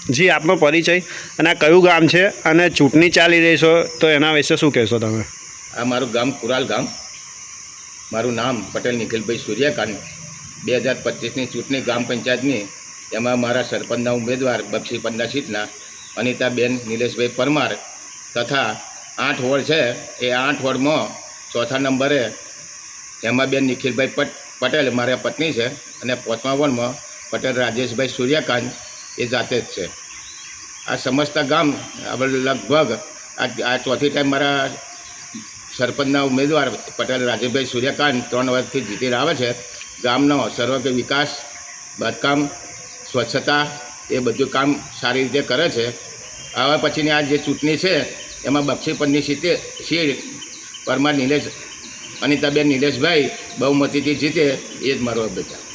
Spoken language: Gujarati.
જી, આપનો પરિચય અને આ કયું ગામ છે અને ચૂંટણી ચાલી રહી છે તો એના વિશે શું કહેશો તમે? આ મારું ગામ કુરાલ ગામ. મારું નામ પટેલ નિખિલભાઈ સૂર્યકાંત. 2025ની ચૂંટણી ગ્રામ પંચાયતની એમાં મારા સરપંચના ઉમેદવાર બક્ષી પંડા સીટના અનિતાબેન નિલેશભાઈ પરમાર તથા 8 વોર્ડ છે એ 8 વોર્ડમાં ચોથા નંબરે હેમાબેન નિખિલભાઈ પટેલ મારા પત્ની છે અને 5મા વોર્ડમાં પટેલ રાજેશભાઈ સૂર્યકાંત એ જાતે જ છે. આ સમસ્ત ગામ લગભગ આ ચોથી ટાઈમ મારા સરપંચના ઉમેદવાર પટેલ રાજેશભાઈ સૂર્યકાંત 3 વર્ષથી જીતીને આવે છે. ગામનો સર્વગ્ર વિકાસ, બાંધકામ, સ્વચ્છતા એ બધું કામ સારી રીતે કરે છે. હવે પછીની આ જે ચૂંટણી છે એમાં બક્ષી પંડની સીટ પરમાર નિલેશ અનિતાબેન નિલેશભાઈ બહુમતીથી જીતે એ જ મારો અભિપ્રાય.